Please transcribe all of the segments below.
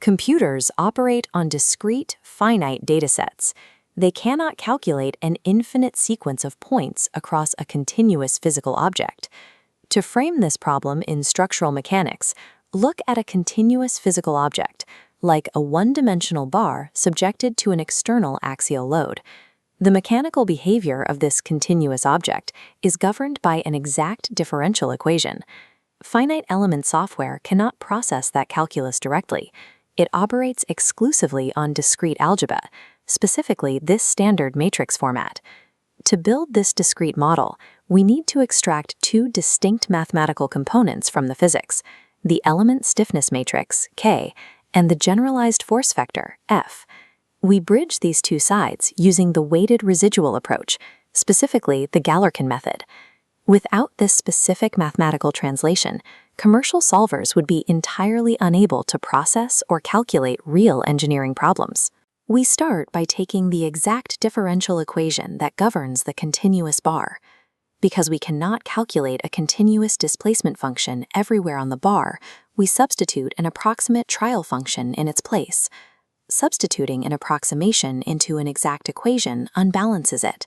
Computers operate on discrete, finite datasets. They cannot calculate an infinite sequence of points across a continuous physical object. To frame this problem in structural mechanics, look at a continuous physical object, like a one-dimensional bar subjected to an external axial load. The mechanical behavior of this continuous object is governed by an exact differential equation. Finite element software cannot process that calculus directly. It operates exclusively on discrete algebra, specifically this standard matrix format. To build this discrete model, we need to extract two distinct mathematical components from the physics: the element stiffness matrix, K, and the generalized force vector, F. We bridge these two sides using the weighted residual approach, specifically the Galerkin method. Without this specific mathematical translation, commercial solvers would be entirely unable to process or calculate real engineering problems. We start by taking the exact differential equation that governs the continuous bar. Because we cannot calculate a continuous displacement function everywhere on the bar, we substitute an approximate trial function in its place. Substituting an approximation into an exact equation unbalances it.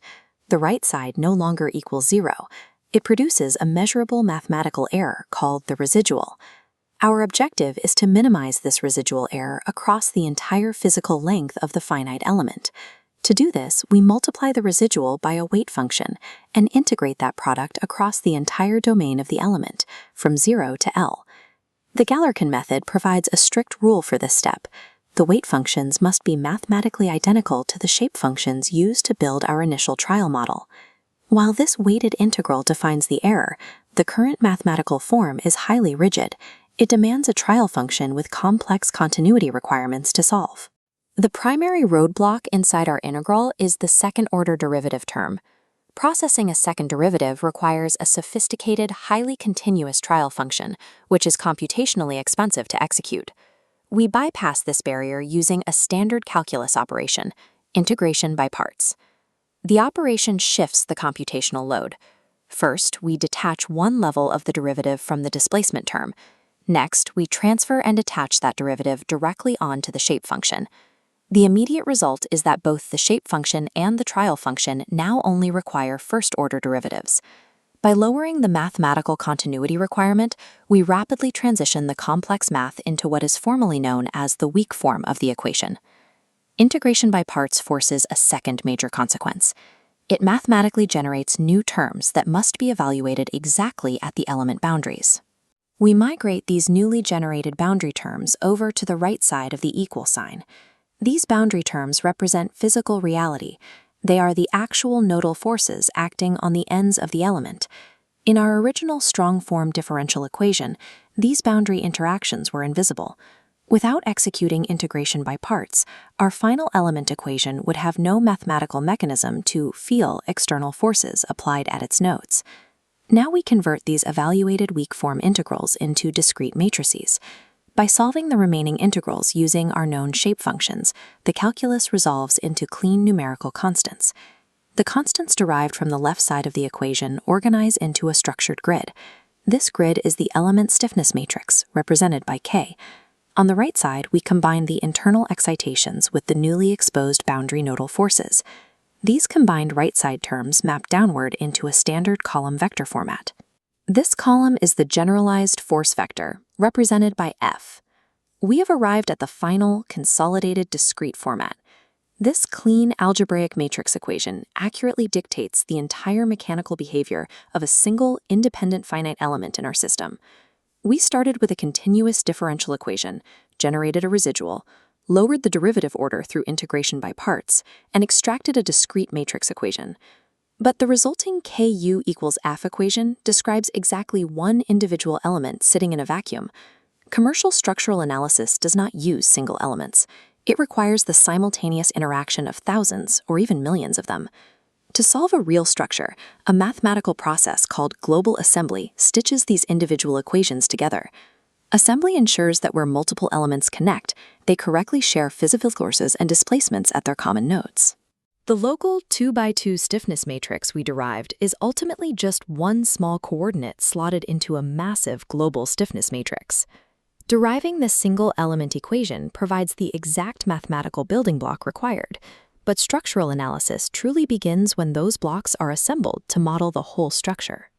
The right side no longer equals 0. It produces a measurable mathematical error called the residual. Our objective is to minimize this residual error across the entire physical length of the finite element. To do this, we multiply the residual by a weight function and integrate that product across the entire domain of the element, from 0 to L. The Galerkin method provides a strict rule for this step. The weight functions must be mathematically identical to the shape functions used to build our initial trial model. While this weighted integral defines the error, the current mathematical form is highly rigid. It demands a trial function with complex continuity requirements to solve. The primary roadblock inside our integral is the second-order derivative term. Processing a second derivative requires a sophisticated, highly continuous trial function, which is computationally expensive to execute. We bypass this barrier using a standard calculus operation, integration by parts. The operation shifts the computational load. First, we detach one level of the derivative from the displacement term. Next, we transfer and attach that derivative directly onto the shape function. The immediate result is that both the shape function and the trial function now only require first-order derivatives. By lowering the mathematical continuity requirement, we rapidly transition the complex math into what is formally known as the weak form of the equation. Integration by parts forces a second major consequence. It mathematically generates new terms that must be evaluated exactly at the element boundaries. We migrate these newly generated boundary terms over to the right side of the equal sign. These boundary terms represent physical reality. They are the actual nodal forces acting on the ends of the element. In our original strong-form differential equation, these boundary interactions were invisible. Without executing integration by parts, our final element equation would have no mathematical mechanism to feel external forces applied at its nodes. Now we convert these evaluated weak-form integrals into discrete matrices. By solving the remaining integrals using our known shape functions, the calculus resolves into clean numerical constants. The constants derived from the left side of the equation organize into a structured grid. This grid is the element stiffness matrix, represented by K. On the right side, we combine the internal excitations with the newly exposed boundary nodal forces. These combined right-side terms map downward into a standard column vector format. This column is the generalized force vector, represented by F. We have arrived at the final, consolidated discrete format. This clean algebraic matrix equation accurately dictates the entire mechanical behavior of a single, independent finite element in our system. We started with a continuous differential equation, generated a residual, lowered the derivative order through integration by parts, and extracted a discrete matrix equation. But the resulting Ku equals F equation describes exactly one individual element sitting in a vacuum. Commercial structural analysis does not use single elements. It requires the simultaneous interaction of thousands or even millions of them. To solve a real structure, a mathematical process called global assembly stitches these individual equations together. Assembly ensures that where multiple elements connect, they correctly share physical forces and displacements at their common nodes. The local 2x2 stiffness matrix we derived is ultimately just one small coordinate slotted into a massive global stiffness matrix. Deriving this single-element equation provides the exact mathematical building block required, but structural analysis truly begins when those blocks are assembled to model the whole structure.